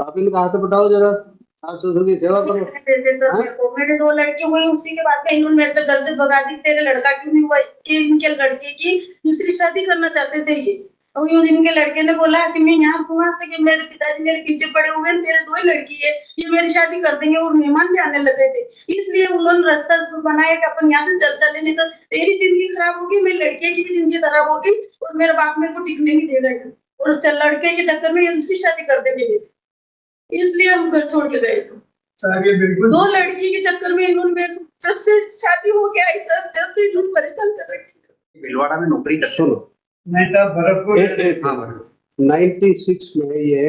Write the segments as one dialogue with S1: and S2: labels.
S1: तो आप इनका हाथ बटाओ जरा, सास ससुर की सेवा करो।
S2: मेरे 2 लड़के हुए, उसी के बाद में इन्होंने मेरे से घर से भगा दी, तेरे लड़का क्यों नहीं हुआ, कि इनके लड़के की दूसरी शादी करना चाहते थे ये। और इनके लड़के ने बोला कि मैं यहाँ हुआ था कि मेरे पिताजी मेरे पीछे पड़े हुए हैं, तेरे 2 ही लड़की है, ये मेरी शादी कर देंगे, और मेहमान भी आने लगे थे, इसलिए उन्होंने रास्ता बनाया कि अपन यहाँ से चल चले, नहीं तो तेरी जिंदगी खराब होगी, मेरी लड़के की भी जिंदगी खराब होगी, और मेरा बाप मेरे को टिकने नहीं देगा, और लड़के के चक्कर में ये दूसरी शादी कर देंगे, इसलिए हम घर छोड़ के गए थे। बिल्कुल 2 लड़की के चक्कर में इन्होंने जब से शादी हो गया है सर, जब से झूठ परेशान कर रखी।
S3: भिलवाड़ा में नौकरी करते
S1: सुनो,
S3: नहीं था भरतपुर
S1: 96 में ये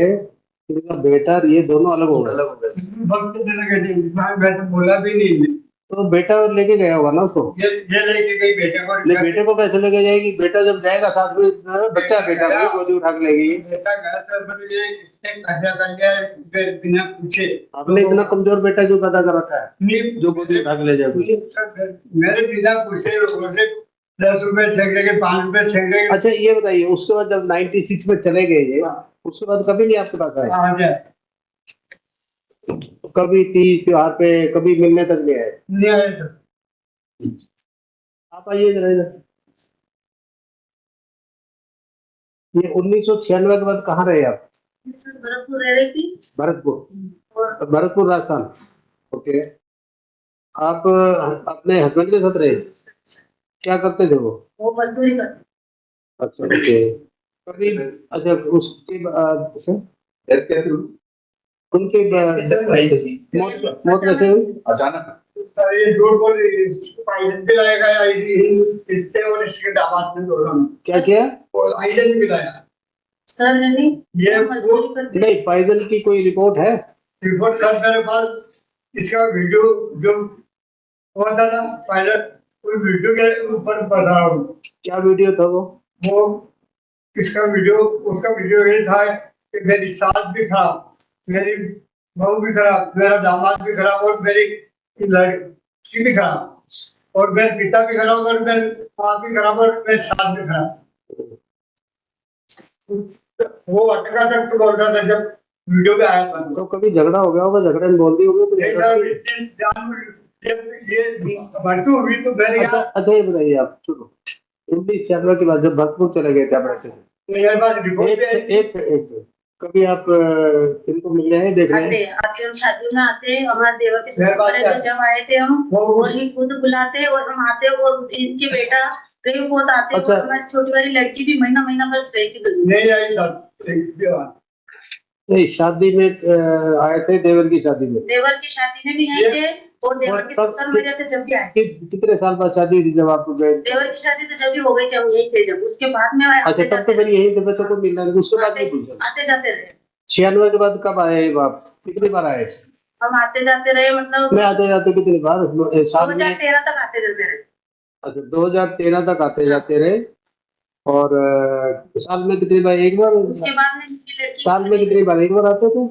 S1: इनका बेटा और ये दोनों अलग हो गए।
S3: वक्त चले गए थे, बेटा बोला भी नहीं,
S1: तो बेटा लेके गया होगा ना उसको,
S3: ये लेके गई बेटे को।
S1: बेटे को कैसे लेके जाएगी? बेटा जब जाएगा साथ में, बच्चा बेटा को गोदी उठा के लेगी।
S3: बेटा गया था बिना पूछे।
S1: आपने इतना कमजोर बेटा क्यों पैदा कर रखा है जो गोदी उठा के ले जाएगी?
S3: मेरे बिना पूछे 10 रुपए छेड़ के 5 रुपए छेड़।
S1: अच्छा ये बताइए, उसके बाद जब 96 में चले गए ये, उसके बाद कभी नहीं आपके पास आए? कभी तीज त्योहार पे कभी मिलने तक नहीं आए?
S3: नहीं आए सर।
S1: आप आइए जरा इधर। ये 1996 के बाद कहाँ रहे आप?
S2: भरतपुर रह रही थी।
S1: भरतपुर राजस्थान। ओके, आप अपने हस्बैंड के साथ रहे? क्या करते थे
S2: वो मजदूरी करते।
S1: अच्छा ओके। कभी अच्छा उसके बाद उनके मौत कैसे हुई?
S3: अचानक ये झूठ बोल इसके और इसके दामाद ने दोनों
S1: क्या किया?
S3: पाइजन मिलाया
S2: सर। नहीं
S3: ये
S1: नहीं, पाइजन की कोई रिपोर्ट है?
S3: रिपोर्ट सर मेरे पास इसका वीडियो जो हुआ था ना पायलट, उस वीडियो के ऊपर बता रहा हूँ।
S1: क्या वीडियो था वो?
S3: इसका वीडियो, उसका वीडियो ये था कि मेरी सास भी खराब, मेरी बहू भी खराब, मेरा दामाद भी खराब, और मेरी लड़की भी खराब, और मेरे पिता भी खराब, और मेरे माँ भी खराब, और मेरी सास भी खराब। वो अटका तक बोल रहा था जब वीडियो पे आया था।
S1: तो कभी झगड़ा हो गया होगा, झगड़े में बोल दी होगी?
S3: ये भरतपुर हुई तो मेरे।
S1: अच्छा ये बताइए आप, सुनो, 1996 के बाद जब भरतपुर चले गए थे आप रहते थे, एक कभी आप इनको मिलने आए, देख रहे हैं?
S2: आते हम शादी में आते, हमारे देवर के ससुर जब आए थे हम, वो ही खुद बुलाते और हम आते, और इनके बेटा कई बहुत आते।
S1: अच्छा।
S2: हमारी छोटी वाली लड़की भी महीना बस रही थी,
S3: नहीं आई।
S1: नहीं, शादी में आए थे, देवर की शादी में?
S2: देवर की शादी में भी आए थे, और देवर के ससुर में थे जब भी आए।
S1: कितने साल बाद शादी थी जब आप गए?
S2: देवर की शादी तो जब भी हो गई थी, हम यही थे जब, उसके बाद में
S1: अच्छा तब तो मेरी यही तबियत को मिलना है, उसके बाद नहीं पूछा?
S2: आते जाते रहे।
S1: 96 के बाद कब आए आप? कितनी बार आए?
S2: हम आते जाते रहे, मतलब
S1: मैं आते जाते कितनी बार?
S2: 2013 तक आते जाते रहे।
S1: अच्छा 2013 तक आते जाते रहे, और साल में कितनी बार? एक बार?
S2: उसके बाद में
S1: साल में कितनी बार? एक बार आते थे?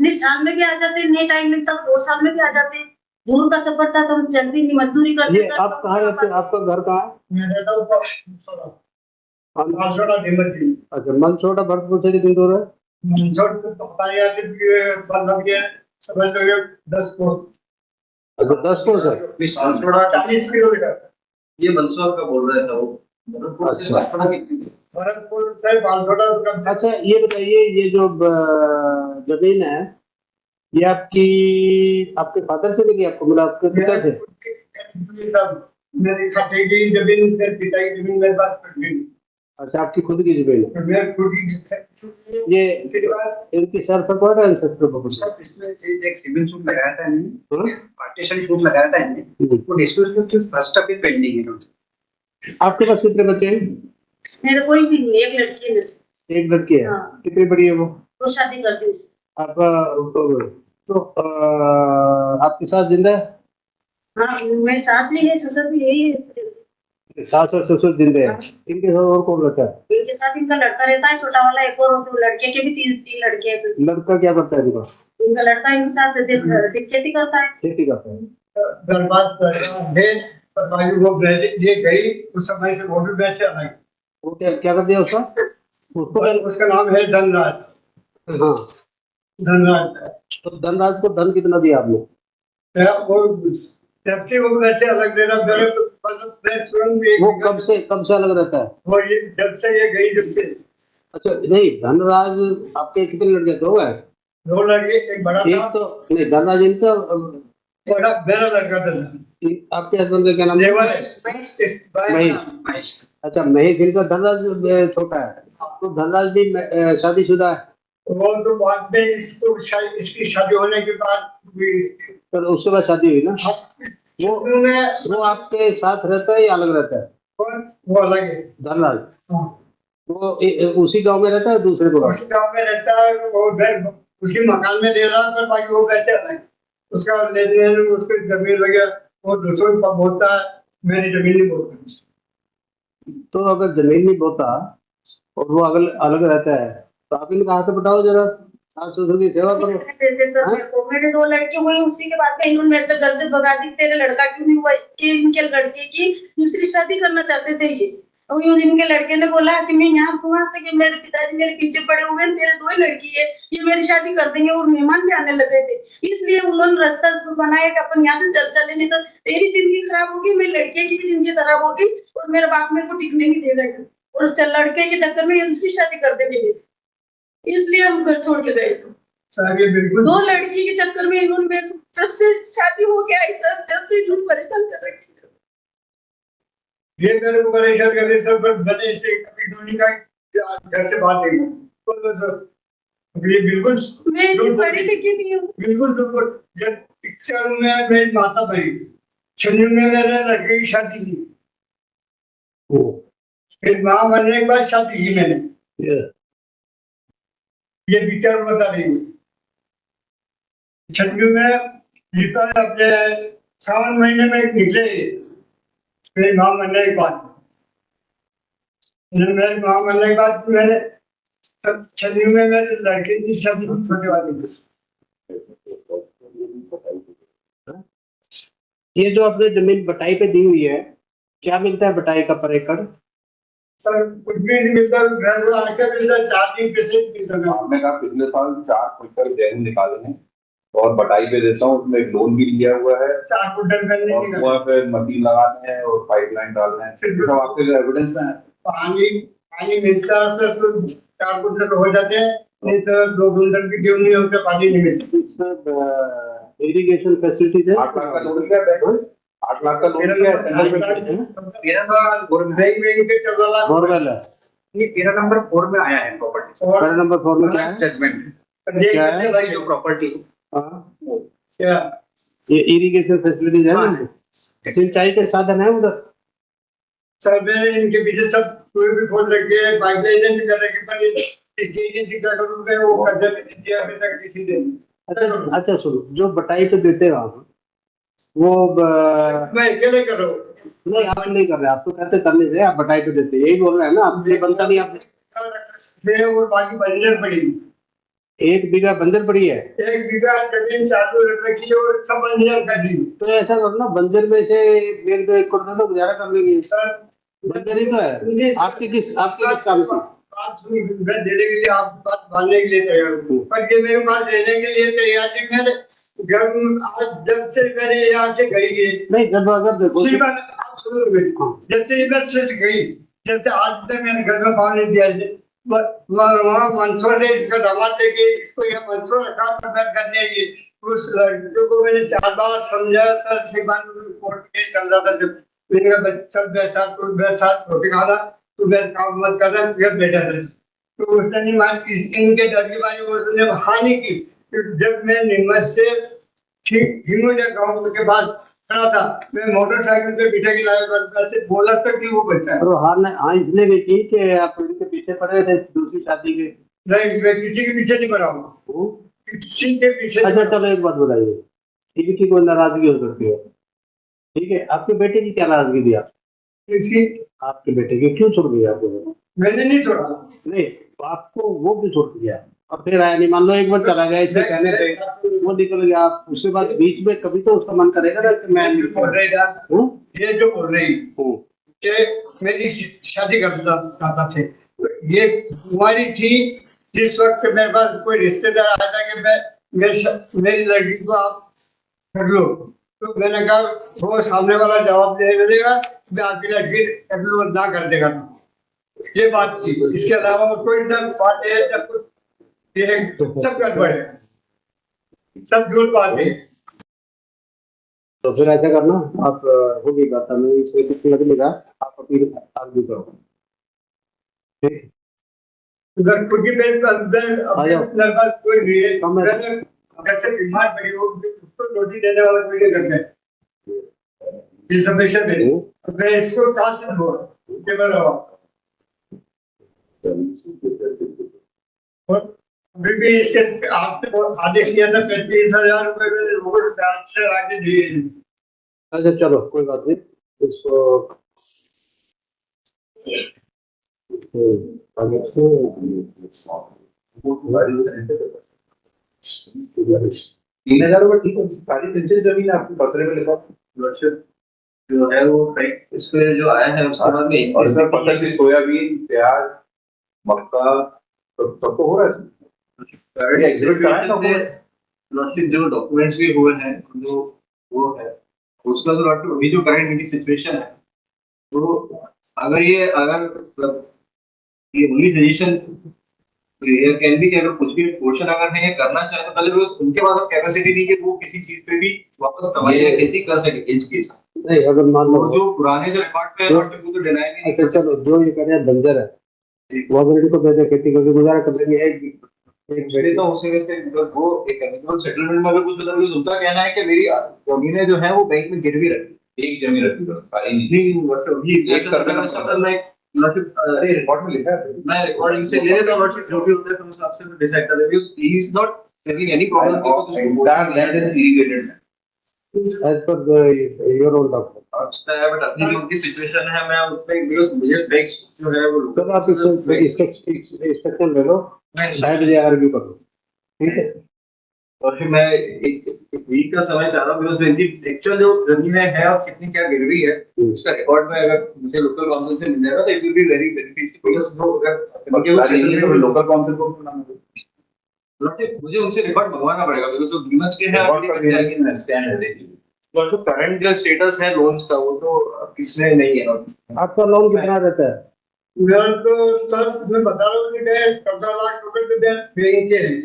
S2: नहीं, साल में भी आ जाते, नहीं टाइम मिलता 2 साल में भी आ जाते। दूर का सफर था तो हम जल्दी नहीं मजदूरी करते।
S1: ये आप कहाँ रहते? आपका घर कहाँ है?
S3: मैं रहता हूँ मनसोड़ा धीमती।
S1: अच्छा, मनसोड़ा भरतपुर से कितनी दूर है?
S3: मनसोड़ा समझ लो 10 कोस।
S1: अच्छा 10 कोस है।
S3: मनसोड़ा 40 किलोमीटर।
S4: ये मंदसौर का बोल रहे थे वो। भरतपुर से
S3: भरतपुर से मनसोड़ा।
S1: अच्छा ये बताइए, ये जो जमीन है, ये आपके फादर से मिली, आपको मिला आपके पिता से?
S3: मेरी खाते की जमीन, मेरे पिता की जमीन मेरे पास पड़ गई।
S1: अच्छा आपकी खुद की जमीन है?
S3: मेरी खुद की।
S1: ये इनकी सर पर पड़ रहा है? सर पर
S4: सर इसमें एक सिविल सूट लगाया था इन्होंने, पार्टीशन सूट लगाया था इन्होंने, वो डिस्प्यूट के फर्स्ट अपील पेंडिंग है।
S1: आपके पास कितने बच्चे हैं?
S2: मेरे कोई भी नहीं, एक लड़की है।
S1: एक लड़की है?
S2: हाँ।
S1: कितनी बड़ी है वो?
S2: वो शादी कर दी उसने।
S1: आपका तो आपके साथ जिंदा है?
S2: हाँ, मेरी सास भी है, ससुर भी यही है।
S1: सास और ससुर जिंदे हैं। इनके साथ और कौन रहता है?
S2: इनके साथ इनका लड़का रहता है, छोटा वाला, एक और लड़के के भी 3 लड़के हैं।
S1: लड़का क्या करता है इनका?
S2: इनका लड़का इनके साथ खेती करता है।
S1: खेती करता है।
S3: धनबाद वो ये गई उस समय से, वो भी वैसे अलग।
S1: वो क्या कर दिया उसका?
S3: उसका नाम है धनराज।
S1: हाँ
S3: धनराज
S1: तो धनराज को धन कितना दिया आपने?
S3: और जब से वो वैसे अलग देना मेरे मतलब मैं स्वयं भी
S1: वो कब से अलग रहता है?
S3: वो ये जब से ये गई जब से
S1: अच्छा नहीं, धनराज आपके कितने लड़के? दो है?
S3: 2 लड़के, एक बड़ा
S1: एक
S3: था,
S1: तो नहीं, धनराज इनका
S3: बड़ा मेरा लड़का था,
S1: आपके हस्बैंड का क्या नाम है?
S3: देवर है
S1: महेश। अच्छा महेश इनका, धनराज छोटा है। तो धनराज भी शादीशुदा है?
S3: वो तो बाद में इसकी शादी होने के बाद
S1: पर उसके बाद शादी हुई ना? वो आपके साथ रहता है या अलग रहता है?
S3: वो अलग है।
S1: धनराज
S3: हाँ।
S1: वो उसी गांव में रहता है दूसरे को?
S3: उसी गांव में रहता है, वो उसी मकान में रह रहा है, पर बाकी वो रहते अलग। उसका लेन देन, उसकी जमीन वगैरह वो दूसरों का बोलता है, मेरी जमीन नहीं बोलता।
S1: तो अगर जमीन नहीं बोता और वो अलग अलग रहता है तो आप इनका हाथ बटाओ जरा, सास ससुर की सेवा करो।
S2: देते सर मेरे को, मेरे 2 लड़के हुए, उसी के बाद में इन्होंने मेरे से घर से भगा दी, तेरे लड़का क्यों नहीं हुआ, कि इनके लड़के की दूसरी शादी करना चाहते थे ये। और इनके लड़के ने बोला कि मैं यहाँ हुआ था कि मेरे पिताजी मेरे पीछे पड़े हुए हैं, तेरे 2 ही लड़की है, ये मेरी शादी कर देंगे, और मेहमान भी आने लगे थे, इसलिए उन्होंने रास्ता बनाया कि अपन यहाँ से चले, नहीं तो तेरी जिंदगी खराब होगी, मेरी लड़के की भी जिंदगी खराब होगी, और मेरा बाप मेरे को टिकने नहीं देगा, और लड़के के चक्कर में ये दूसरी शादी कर देंगे, इसलिए हम घर छोड़ के गए थे।
S3: बिल्कुल
S2: 2 लड़की के चक्कर में इन्होंने मेरे को, जब से शादी हो गया है सर, जब से झूठ परेशान कर रखी है।
S3: ये मेरे को परेशान कर रहे सर, पर मैंने इसे कभी धोनी का घर से बात नहीं की सर। ये बिल्कुल
S2: मैं पढ़ी लिखी नहीं हूँ,
S3: बिल्कुल जब पिक्चर में मेरी माता बनी, छन्नी में मेरे लड़के की शादी की, फिर माँ बनने के बाद शादी की मैंने। ये पिक्चर बता रही हूँ। छन्नी में जीता अपने सावन महीने में निकले, मेरी माँ बनने के बाद, मेरी माँ बनने के बाद मैंने छन्नी में मेरे लड़के की शादी छोटे वाली।
S1: ये जो आपने जमीन बटाई पे दी हुई है, क्या मिलता है बटाई का पर एकड़?
S3: सर कुछ भी नहीं मिलता, घर को आके मिलता 4 दिन पैसे मिलता।
S5: आपने कहा पिछले साल 4 क्विंटल गेहूं निकाले हैं और बटाई पे देता हूँ, उसमें एक लोन भी लिया हुआ है,
S3: 4 क्विंटल मैंने
S5: और वहाँ पे मशीन लगाने हैं और पाइपलाइन डालना है, सब आपके एविडेंस में है।
S3: पानी मिलता है सर तो 4 क्विंटल हो जाते हैं, नहीं तो 2 क्विंटल की गेहूं नहीं होते, पानी नहीं मिलता।
S1: इरिगेशन फैसिलिटीज है?
S5: 8 लाख का लोन लिया है, 8 लाख का लोन लिया है,
S1: बोरवेल है।
S4: ये 13 नंबर 4 में आया है प्रॉपर्टी।
S1: पैरा नंबर 4 में क्या है?
S4: जजमेंट
S1: क्या है?
S4: भाई जो प्रॉपर्टी
S3: क्या
S1: ये इरिगेशन फैसिलिटीज है ना, सिंचाई के साधन है उधर?
S3: सर मैंने इनके पीछे सब कोई भी खोद रखे हैं, पाइपलाइन भी कर रखे, पर ये क्या करूँगा, वो कर्जा भी नहीं दिया अभी तक किसी ने।
S1: अच्छा सुनो, जो बटाई पे देते हो आप, वो
S3: मैं अकेले कर रहा हूँ।
S1: नहीं आप नहीं कर रहे, आप तो कहते करने से आप बटाई पे देते, यही बोल रहे हैं ना आप? ये बनता नहीं आप,
S3: और बाकी बंजर पड़ी,
S1: 1 बीघा बंजर पड़ी है,
S3: 1 बीघा जमीन चालू रख रखी है और सब बंजर कर दी।
S1: तो ऐसा करो ना, बंजर में से 1-2 एकड़ दे दो, गुजारा कर लेंगे।
S3: सर
S1: बंजर ही तो है। आपकी किस काम की?
S3: बात सुनिए, मैं देने के लिए आप बात मानने के लिए तैयार हूँ, पर ये मेरे पास देने के लिए तैयार थी। मैंने घर आज जब से मेरे यहाँ से गई है,
S1: नहीं जब अगर देखो
S3: जब से मैं से गई, जब से आज तक मैंने घर में पानी दिया है, वहाँ मंसूर ने इसका दामाद लेके इसको यह मंसूर रखा तो मैं करने की उस लड़के को मैंने 4 बार समझा। सर श्रीमान कोर्ट केस चल रहा था, जब मैंने कहा चल मेरे साथ रोटी खाना, तू मेरे काम मत करना, घर बैठा रहे, तो उसने नहीं मान, इनके डर की मानी उसने हानि की। जब मैं नीमच से हिमोजा गाँव के बाद खड़ा था, मैं मोटरसाइकिल पे बिठा के लाया, से बोला तक कि वो बच्चा है।
S1: और हाँ इसलिए भी की कि आप उनके पीछे पड़े थे दूसरी शादी के?
S3: नहीं, मैं किसी के पीछे नहीं पड़ा हूँ, किसी के पीछे।
S1: अच्छा चलो एक बात बताइए, ठीक है, कोई नाराजगी हो सकती है, ठीक है, आपके बेटे की क्या नाराजगी थी? आपके बेटे की क्यों छोड़ दिया आपको?
S3: मैंने नहीं छोड़ा।
S1: नहीं आपको वो भी छोड़ दिया और फिर आया नहीं, मान लो एक बार चला गया इसके कहने पे, वो निकल गया, उसके बाद बीच में कभी तो उसका मन करेगा ना कि मैं
S3: बोल रही था, ये जो बोल रही कि मेरी शादी करना चाहता थे, ये कुंवारी थी जिस वक्त मेरे पास कोई रिश्तेदार आता कि मेरी लड़की को आप कर लो, तो मैंने कहा वो सामने वाला जवाब नहीं देगा, मैं आपकी लड़की कर ना कर देगा। ये बात थी, इसके अलावा और कोई बात है जब ये सब गड़बड़ है, सब झूठ बात है।
S1: तो फिर ऐसा करना, आप होगी बात हमें इसमें कुछ लग लेगा, आप अपील आगे करो। ठीक,
S3: उधर खुद की
S1: आ जाओ।
S3: कोई नहीं है,
S1: कम है।
S3: जैसे बीमार पड़ी हो उसको रोटी देने वाला कोई नहीं करते, इंफॉर्मेशन दे मैं इसको कहाँ से दूँ केवल और अभी भी इसके आपसे आदेश किया था 35,000 रुपए में लोगों ने बैंक से आके दिए।
S1: अच्छा चलो कोई बात नहीं, इसको आगे से
S5: 3,000 रुपये ठीक है, सारी सिंचन जमीन आपके पत्रे में लिखा
S4: लॉर्डशिप जो है वो राइट इस पे जो आया है उसके बाद में
S5: और इसमें फसल भी सोयाबीन, प्याज, मक्का सब तो हो रहा है। एग्जीक्यूट कराएं
S4: लॉर्डशिप जो डॉक्यूमेंट्स भी हुए हैं जो वो है उसका तो लॉर्डशिप अभी जो करंट इनकी सिचुएशन है, तो अगर ये ओनली सजेशन ये कैन बी कि अगर कुछ भी पोर्शन अगर है करना चाहे तो पहले उनके पास कैपेसिटी नहीं कि वो किसी चीज पे भी वापस कमाई या खेती कर सके एज के साथ।
S1: नहीं, अगर मान लो
S4: जो पुराने जो रिकॉर्ड पे लॉर्डशिप को तो डिनाई नहीं
S1: अच्छा चलो, जो ये करे बंजर है वो अगर इनको दे दे, खेती करके गुजारा कर लेंगे। एक
S4: इसलिए तो उसी वजह से बिकॉज वो एक एमिकल सेटलमेंट में अगर कुछ बदल गया तो उनका कहना है कि मेरी जमीनें जो है वो बैंक में गिरवी रखी,
S5: एक जमीन रखी बस, खाली नहीं।
S4: एक सर्वे में सब मैं लॉर्डशिप
S5: अरे रिकॉर्ड में लिखा है,
S4: मैं रिकॉर्डिंग से ले लेता हूं लॉर्डशिप जो भी होता है तो उस हिसाब से मैं डिसाइड कर लेता हूं। He is not having any problem
S5: entire land is irrigated land.
S1: As per your own doctor.
S4: अच्छा बट अपनी जो उनकी सिचुएशन है मैं उसमें बिकॉज़ मुझे बैंक्स जो है वो
S1: सर आप इंस्ट्रक्शन ले लो, शायद ये आर्ग्यू कर लो, ठीक है।
S4: और फिर मैं एक वीक का समय चाह रहा हूँ बिकॉज़ इनकी एक्चुअल जो जमीनें है और कितनी क्या गिरवी है उसका रिकॉर्ड में अगर मुझे लोकल काउंसिल से मिल जाएगा तो it will be very beneficial because वो अगर
S5: लोकल काउंसिल को नाम
S4: मुझे उनसे रिकॉर्ड मंगवाना पड़ेगा बिकॉज़ वो डीमच के हैं
S5: स्टैंड है देखिए।
S4: और जो करंट जो स्टेटस है लोन्स का वो तो इसमें नहीं है।
S1: आपका लोन कितना रहता है?
S3: मैं तो सर मैं बता रहा हूँ कि मैं 14 लाख रुपए तो बैंक के हैं।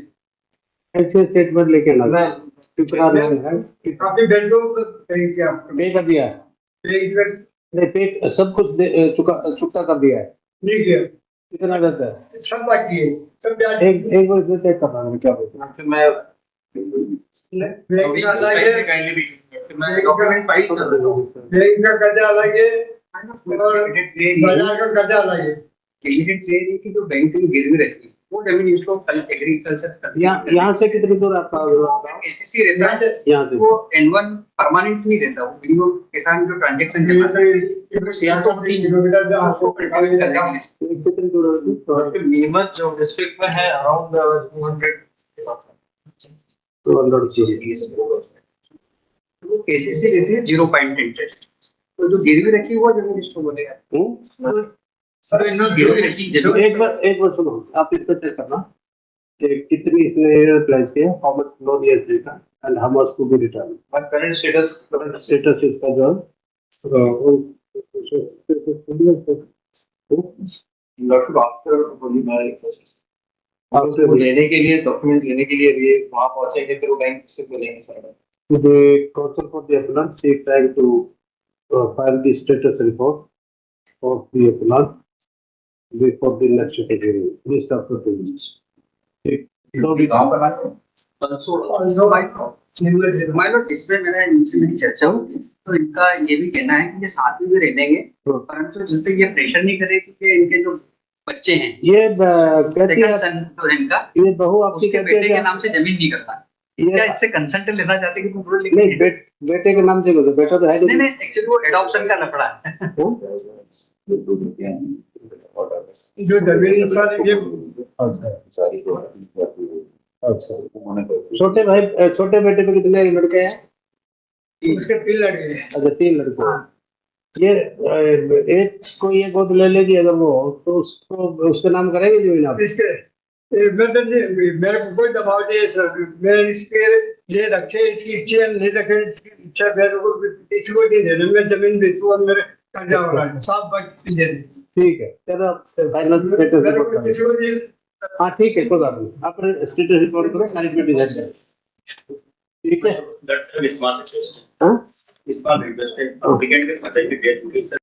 S1: ऐसे स्टेटमेंट लेके ना कितना लोन है,
S3: काफी बैंकों को बैंक के आपको
S1: पे कर दिया है? नहीं, पे सब कुछ चुकता कर दिया है।
S3: नहीं किया,
S1: कितना रहता है?
S3: सब बाकी है, सब ब्याज
S1: एक बार इसमें चेक करना है क्या बोलते हैं।
S4: फिर मैं
S3: बैंक का अलग है,
S4: काइंडली भी मैं डॉक्यूमेंट फाइल कर देता हूं।
S3: बैंक का कर्जा अलग है और बाजार का कर्जा अलग है।
S4: इमीडिएट ट्रेड है कि जो बैंक में गिरवी रहती है वो जमीन इसको एग्रीकल्चर
S1: यहाँ से कितनी दूर आपका
S4: एसीसी रहता है
S1: यहाँ से?
S4: वो N1 परमानेंट नहीं रहता, वो मिनिमम किसान जो ट्रांजैक्शन
S3: या तो 3 किलोमीटर में आपको
S1: कितनी दूर होगी?
S4: तो नीमच जो डिस्ट्रिक्ट में है अराउंड
S1: 200
S4: वो केसीसी रहती है 0% इंटरेस्ट, तो जो गिरवी रखी हुआ जमीन इसको बोलेगा सर इन लोग गिरवी रखी जमीन।
S1: एक बार सुनो, आप इसको चेक करना कि कितनी इसने अप्लाई किया, हाउ मच लोन ये देगा and how much to be return.
S4: और करंट स्टेटस
S1: इसका जो
S4: लॉट आफ्टर बोली मैं प्रोसेस आपसे लेने के लिए डॉक्यूमेंट लेने के लिए ये वहां पहुंचेंगे फिर वो बैंक से बोलेंगे sir
S1: the council for the appellant seek time to file the status report of the appellant before the next hearing. Please start the payments.
S5: तो भी गांव का नाम
S4: माइनर इसमें मैंने इनसे मेरी चर्चा हुई तो इनका ये भी कहना है कि ये साथ में भी रह देंगे परंतु जिन पे ये प्रेशर नहीं करे कि इनके जो बच्चे हैं
S1: ये कहती है
S4: सन तो इनका
S1: ये बहू आपकी
S4: उसके
S1: कहती है
S4: बेटे के नाम से जमीन नहीं करता क्या इससे कंसेंट लेना चाहते कि तुम रोड लिख
S1: नहीं बेटे के नाम से तो बेटा तो है
S4: नहीं नहीं एक्चुअली वो एडॉप्शन का लफड़ा है
S3: जो जमीन सारी ये
S1: अच्छा छोटे भाई छोटे बेटे पे कितने लड़के हैं?
S3: उसके 3 लड़के हैं।
S1: अच्छा 3 लड़के हैं। ये एक को ये गोद ले लेगी अगर वो तो उसको उसके नाम करेंगे जमीन आप?
S3: इसके मेरे को कोई दबाव नहीं है सर, मैं इसके लिए रखे, इसकी इच्छा नहीं रखे, इसकी इच्छा मेरे को किसी को नहीं देना, मैं जमीन बेचूं और मेरे कर्जा हो रहा है, साफ बात दे दे।
S1: ठीक है, चलो आप फाइनल स्टेटस
S3: मेरे
S1: रिपोर्ट
S3: को किसी को नहीं।
S1: हाँ ठीक है, कोई बात नहीं, आप स्टेटस रिपोर्ट करो, मैनेजमेंट डिजाइन करो। ठीक है,
S6: That's a smart request.
S1: हाँ
S6: Smart request. Applicant के पता ही नहीं है, सर